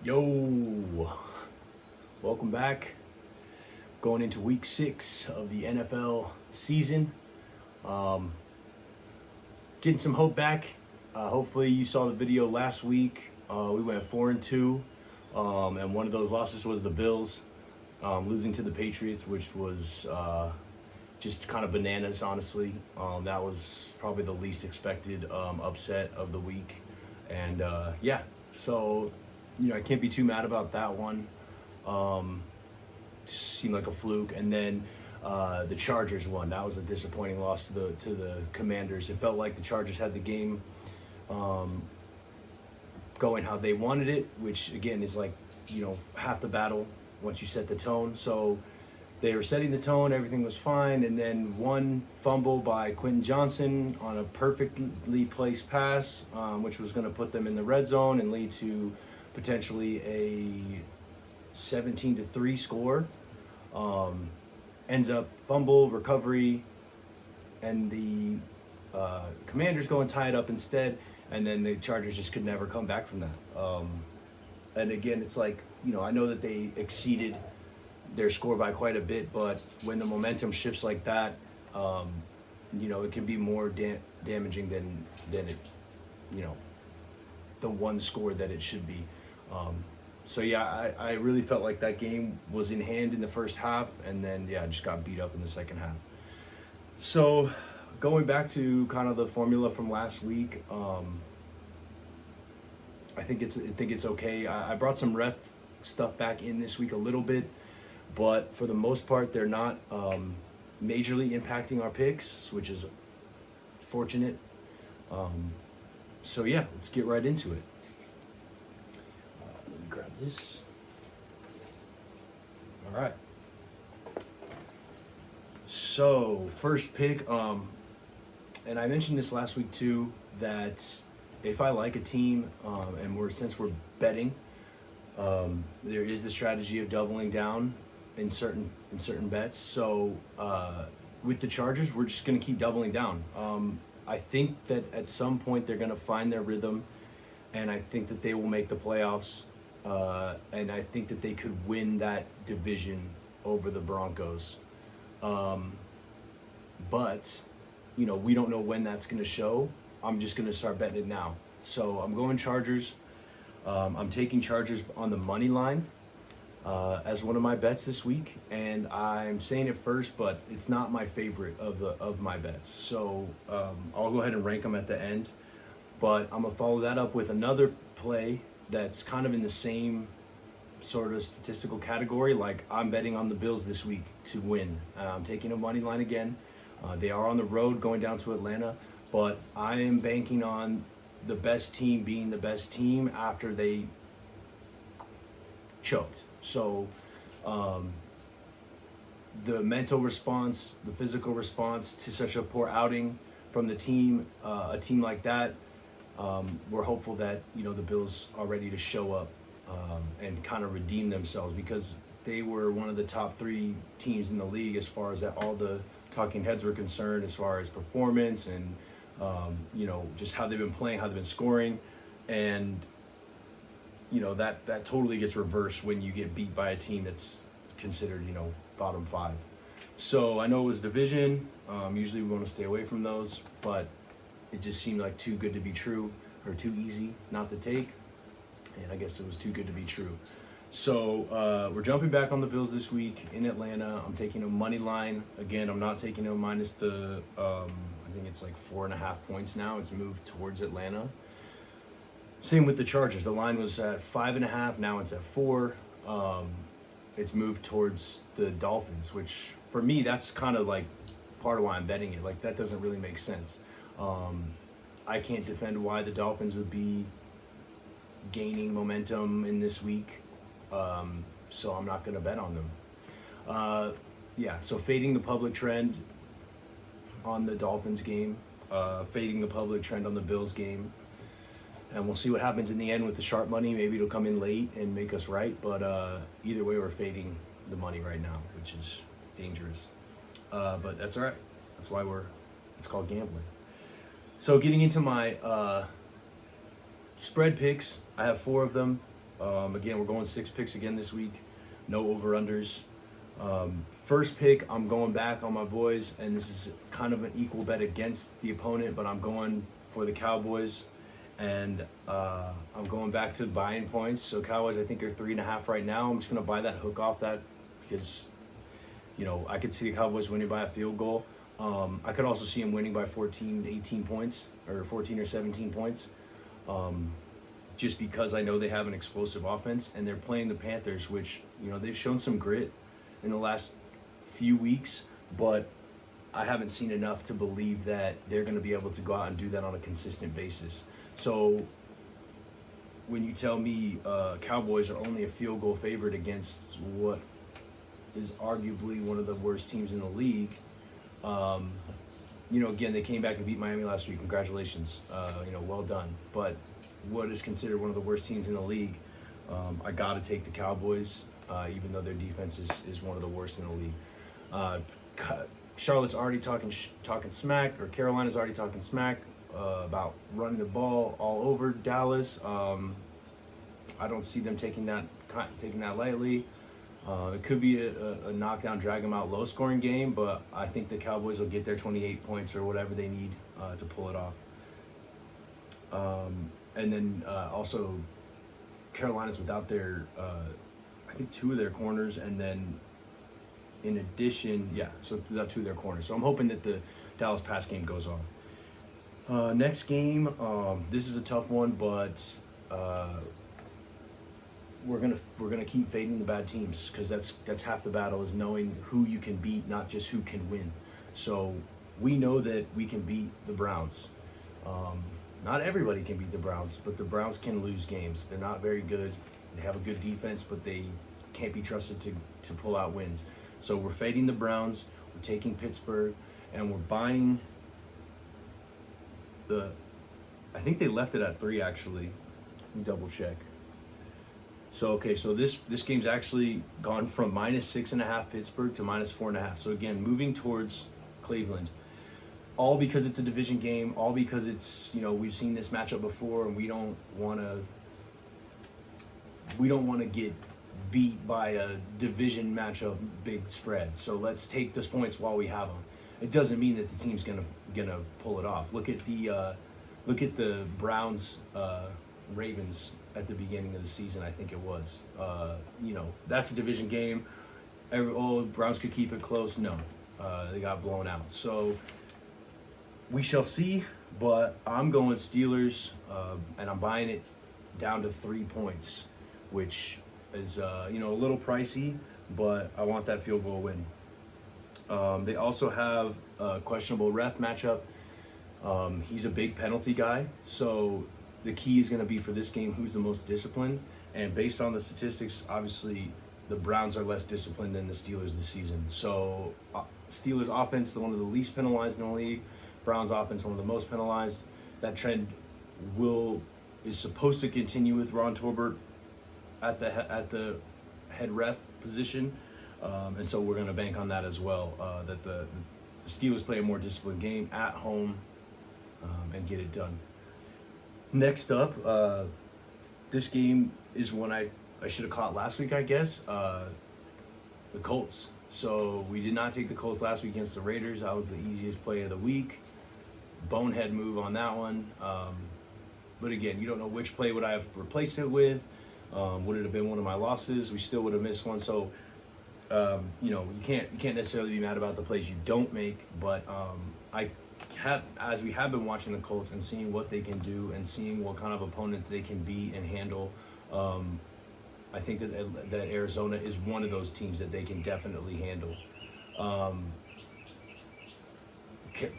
Yo, welcome back. Going into week 6 of the NFL season. Um, Getting some hope back. Hopefully, you saw the video last week. We went 4-2, and one of those losses was the Bills, losing to the Patriots, which was just kind of bananas, honestly. That was probably the least expected upset of the week. And yeah, so I can't be too mad about that one. Seemed like a fluke. And then the Chargers won. That was a disappointing loss to the Commanders. It felt like the Chargers had the game going how they wanted it, which again is like half the battle once you set the tone. So they were setting the tone, everything was fine, and then one fumble by Quentin Johnson on a perfectly placed pass, which was going to put them in the red zone and lead to potentially a 17-3 score. Ends up fumble, recovery, and the Commanders go and tie it up instead, and then the Chargers just could never come back from that. And again, it's like, I know that they exceeded their score by quite a bit, but when the momentum shifts like that, it can be more damaging than it, the one score that it should be. So yeah, I really felt like that game was in hand in the first half, and then I just got beat up in the second half. So going back to kind of the formula from last week, I think it's okay. I brought some ref stuff back in this week a little bit, but for the most part, they're not majorly impacting our picks, which is fortunate. So yeah, let's get right into it. Let me grab this. All right. So first pick, and I mentioned this last week too, that if I like a team, and since we're betting, there is the strategy of doubling down in certain bets. So with the Chargers, we're just going to keep doubling down. I think that at some point they're going to find their rhythm, and I think that they will make the playoffs, and I think that they could win that division over the Broncos. But we don't know when that's going to show. I'm just going to start betting it now. So I'm going Chargers. I'm taking Chargers on the money line as one of my bets this week, and I'm saying it first, but it's not my favorite of my bets. So I'll go ahead and rank them at the end, but I'm gonna follow that up with another play that's kind of in the same sort of statistical category. Like, I'm betting on the Bills this week to win. I'm taking a money line again. They are on the road going down to Atlanta, but I am banking on the best team being the best team after they choked. So the mental response, the physical response to such a poor outing from the team, a team like that, we're hopeful that the Bills are ready to show up and kind of redeem themselves, because they were one of the top 3 teams in the league as far as all the talking heads were concerned, as far as performance and just how they've been playing, how they've been scoring, and that totally gets reversed when you get beat by a team that's considered bottom 5. So I know it was division. Usually we want to stay away from those, but it just seemed like too good to be true, or too easy not to take, and I guess it was too good to be true. So we're jumping back on the Bills this week in Atlanta. I'm taking a money line again. I'm not taking a minus the I think it's like 4.5 points now. It's moved towards Atlanta. Same with the Chargers. The line was at 5.5. Now it's at 4. It's moved towards the Dolphins, which for me, that's kind of like part of why I'm betting it. Like, that doesn't really make sense. I can't defend why the Dolphins would be gaining momentum in this week. So I'm not going to bet on them. So fading the public trend on the Dolphins game, fading the public trend on the Bills game. And we'll see what happens in the end with the sharp money. Maybe it'll come in late and make us right. But either way, we're fading the money right now, which is dangerous. But that's all right. That's why it's called gambling. So getting into my spread picks, I have 4 of them. Again, we're going 6 picks again this week. No over-unders. First pick, I'm going back on my boys, and this is kind of an equal bet against the opponent, but I'm going for the Cowboys, and I'm going back to buying points. So Cowboys, I think, are 3.5 right now. I'm just going to buy that hook off that because, I could see the Cowboys winning by a field goal. I could also see them winning by 14, 18 points, or 14 or 17 points, just because I know they have an explosive offense, and they're playing the Panthers, which, they've shown some grit in the last few weeks, but I haven't seen enough to believe that they're going to be able to go out and do that on a consistent basis. So when you tell me Cowboys are only a field goal favorite against what is arguably one of the worst teams in the league, again, they came back and beat Miami last week. Congratulations, well done. But what is considered one of the worst teams in the league, I got to take the Cowboys, even though their defense is one of the worst in the league. Charlotte's already talking smack, or Carolina's already talking smack about running the ball all over Dallas. I don't see them taking that lightly. It could be a knockdown, drag them out, low-scoring game, but I think the Cowboys will get their 28 points or whatever they need to pull it off. And then also, Carolina's without their, I think, 2 of their corners, and then in addition, so without 2 of their corners. So I'm hoping that the Dallas pass game goes on. Next game, this is a tough one, but we're gonna keep fading the bad teams, because that's half the battle, is knowing who you can beat, not just who can win. So we know that we can beat the Browns. Not everybody can beat the Browns, but the Browns can lose games. They're not very good. They have a good defense, but they can't be trusted to pull out wins. So we're fading the Browns, we're taking Pittsburgh, and we're buying I think they left it at 3, actually. Let me double check. So this game's actually gone from -6.5 Pittsburgh to -4.5. So again, moving towards Cleveland. All because it's a division game, all because it's, we've seen this matchup before, and we don't want to get beat by a division matchup big spread. So let's take those points while we have them. It doesn't mean that the team's gonna pull it off. Look at the Browns Ravens at the beginning of the season. I think it was. That's a division game. Browns could keep it close. No, they got blown out. So we shall see. But I'm going Steelers, and I'm buying it down to 3 points, which is a little pricey, but I want that field goal win. They also have a questionable ref matchup. He's a big penalty guy, so the key is going to be for this game who's the most disciplined. And based on the statistics, obviously the Browns are less disciplined than the Steelers this season. So Steelers offense, one of the least penalized in the league. Browns offense, one of the most penalized. That trend is supposed to continue with Ron Torbert at the head ref position, and so we're going to bank on that as well. That the Steelers play a more disciplined game at home and get it done. Next up, this game is one I should have caught last week, I guess. The Colts. So we did not take the Colts last week against the Raiders. That was the easiest play of the week. Bonehead move on that one. But again, you don't know which play would I have replaced it with. Would it have been one of my losses? We still would have missed one. So, you can't necessarily be mad about the plays you don't make. But as we have been watching the Colts and seeing what they can do and seeing what kind of opponents they can beat and handle, I think that Arizona is one of those teams that they can definitely handle.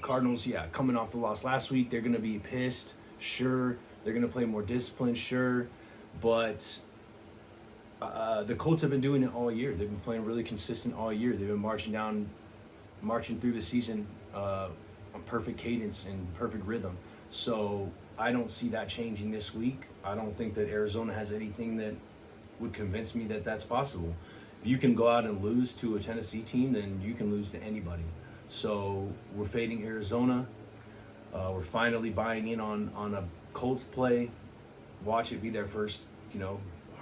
Cardinals, coming off the loss last week, they're going to be pissed. Sure, they're going to play more disciplined. Sure, but the Colts have been doing it all year. They've been playing really consistent all year. They've been marching through the season on perfect cadence and perfect rhythm. So I don't see that changing this week. I don't think that Arizona has anything that would convince me that that's possible. If you can go out and lose to a Tennessee team, then you can lose to anybody. So we're fading Arizona. We're finally buying in on a Colts play. Watch it be their first,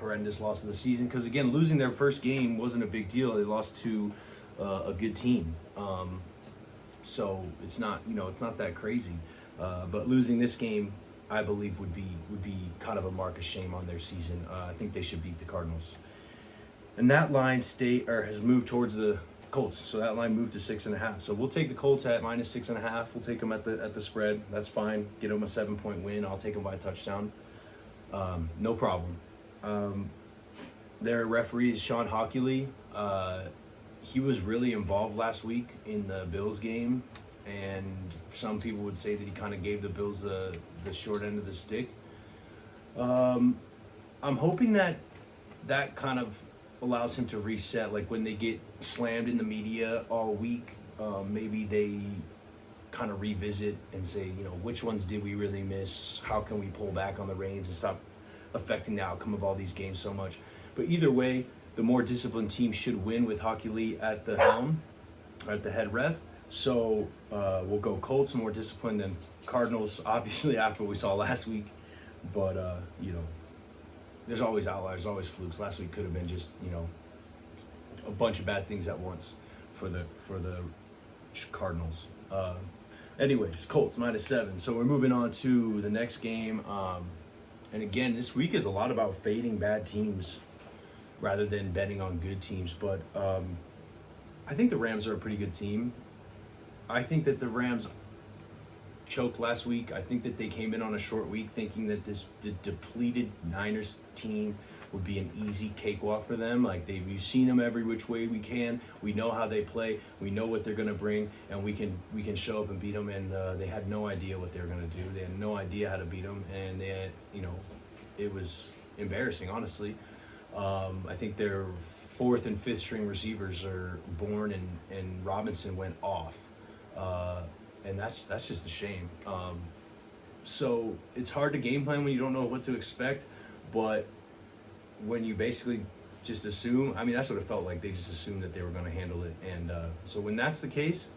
horrendous loss of the season. Because again, losing their first game wasn't a big deal. They lost to a good team, so it's not it's not that crazy. But losing this game, I believe, would be kind of a mark of shame on their season. I think they should beat the Cardinals. And that line has moved towards the Colts, so that line moved to 6.5. So we'll take the Colts at -6.5. We'll take them at the spread. That's fine. Get them a 7-point win. I'll take them by a touchdown. No problem. Their referee is Sean Hockley. He was really involved last week in the Bills game, and some people would say that he kind of gave the Bills the short end of the stick. I'm hoping that kind of allows him to reset. Like when they get slammed in the media all week, maybe they kind of revisit and say, which ones did we really miss? How can we pull back on the reins and stop affecting the outcome of all these games so much? But either way, the more disciplined team should win with Hockley at the helm, or at the head ref. So we'll go Colts, more disciplined than Cardinals, obviously, after what we saw last week. But, there's always outliers, always flukes. Last week could have been just, a bunch of bad things at once for the Cardinals. Anyways, Colts -7. So we're moving on to the next game. And again, this week is a lot about fading bad teams rather than betting on good teams. But I think the Rams are a pretty good team. I think that the Rams choked last week. I think that they came in on a short week thinking that the depleted Niners team would be an easy cakewalk for them. Like we've seen them every which way we can. We know how they play. We know what they're going to bring, and we can show up and beat them. And they had no idea what they were going to do. They had no idea how to beat them, and they had, it was embarrassing, honestly. I think their 4th and 5th string receivers are Bourne and Robinson went off. And that's just a shame. So it's hard to game plan when you don't know what to expect, but when you basically just assume, that's what it felt like. They just assumed that they were going to handle it. And so when that's the case,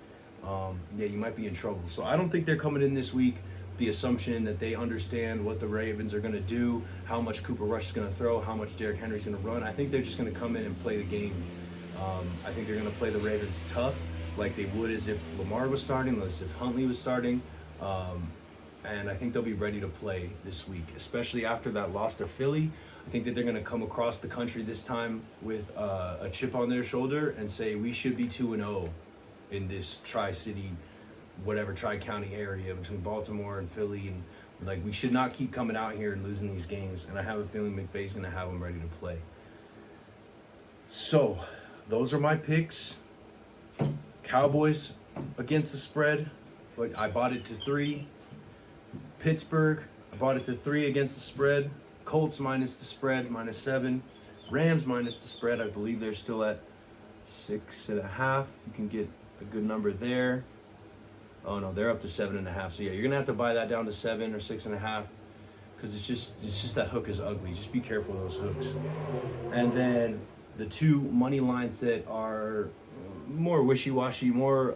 you might be in trouble. So I don't think they're coming in this week the assumption that they understand what the Ravens are going to do, how much Cooper Rush is going to throw, how much Derrick Henry's going to run. I think they're just going to come in and play the game. I think they're going to play the Ravens tough, like they would as if Lamar was starting, as if Huntley was starting. And I think they'll be ready to play this week, especially after that loss to Philly. I think that they're going to come across the country this time with a chip on their shoulder and say, we should be 2-0 in this Tri-City, whatever, Tri-County area between Baltimore and Philly. And we should not keep coming out here and losing these games. And I have a feeling McVay's going to have them ready to play. So those are my picks. Cowboys against the spread, but I bought it to 3. Pittsburgh, I bought it to 3 against the spread. Colts minus the spread, -7. Rams minus the spread, I believe they're still at 6.5. You can get a good number there. Oh no, they're up to 7.5. So yeah, you're gonna have to buy that down to 7 or 6.5, because it's just that hook is ugly. Just be careful of those hooks. And then the 2 money lines that are more wishy-washy, more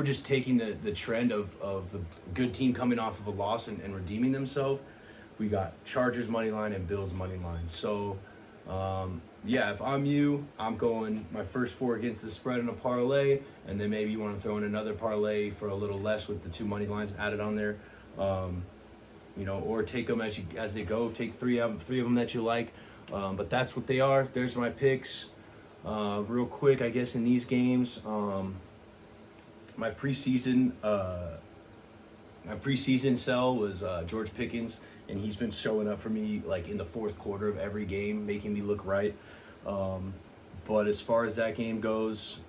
just taking the trend of the good team coming off of a loss and redeeming themselves. We got Chargers money line and Bills money line. So if I'm you, I'm going my first 4 against the spread in a parlay, and then maybe you want to throw in another parlay for a little less with the 2 money lines added on there. Or take them as they go. Take 3 of them that you like. But that's what they are. There's my picks. Real quick, I guess, in these games, my preseason sell was George Pickens, and he's been showing up for me in the 4th quarter of every game, making me look right. But as far as that game goes,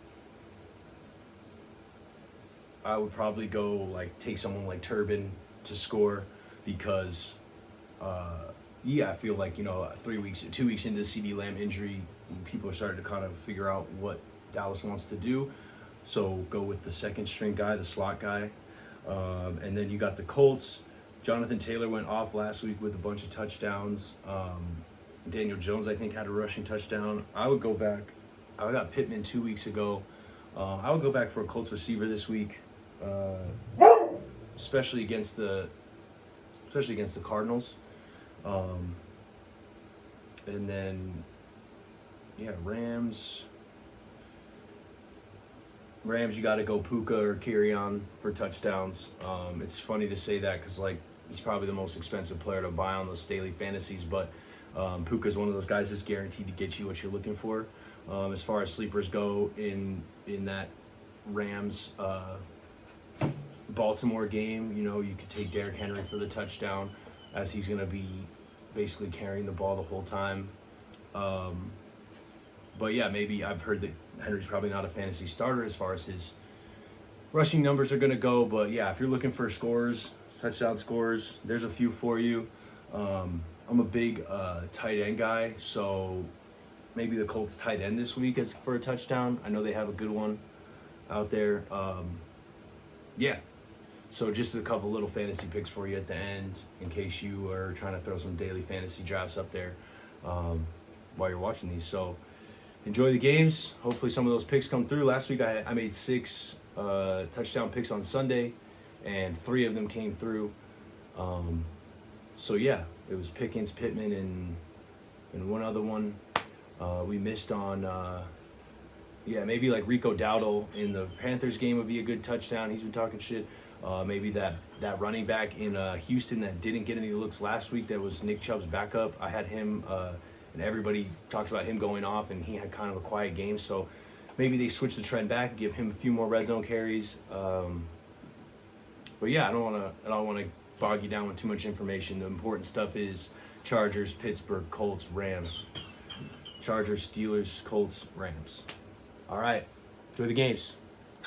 I would probably go take someone like Turbin to score, because I feel like 2 weeks into the CeeDee Lamb injury, people are starting to kind of figure out what Dallas wants to do. So go with the 2nd string guy, the slot guy. And then you got the Colts. Jonathan Taylor went off last week with a bunch of touchdowns. Daniel Jones, I think, had a rushing touchdown. I would go back. I got Pittman 2 weeks ago. I would go back for a Colts receiver this week, especially against the Cardinals. And then, yeah, Rams, you got to go Puka or Kerryon for touchdowns. It's funny to say that because, like, he's probably the most expensive player to buy on those daily fantasies, but Puka's one of those guys that's guaranteed to get you what you're looking for. As far as sleepers go in that Rams Baltimore game, you know, you could take Derrick Henry for the touchdown, as he's going to be basically carrying the ball the whole time. But yeah, maybe I've heard that Henry's probably not a fantasy starter as far as his rushing numbers are going to go. But yeah, if you're looking for scores, touchdown scores, there's a few for you. I'm a big tight end guy, so maybe the Colts tight end this week is for a touchdown. I know they have a good one out there. Yeah. So just a couple little fantasy picks for you at the end in case you are trying to throw some daily fantasy drafts up there while you're watching these. So enjoy the games. Hopefully some of those picks come through. Last week I made 6 touchdown picks on Sunday, and 3 of them came through. So yeah, it was Pickens, Pittman, and one other one. We missed on, maybe like Rico Dowdle in the Panthers game would be a good touchdown. He's been talking shit. Maybe that running back in Houston that didn't get any looks last week, that was Nick Chubb's backup. I had him, and everybody talks about him going off, and he had kind of a quiet game. So maybe they switch the trend back, give him a few more red zone carries. But yeah, I don't want to bog you down with too much information. The important stuff is Chargers, Pittsburgh, Colts, Rams. Chargers, Steelers, Colts, Rams. All right, enjoy the games.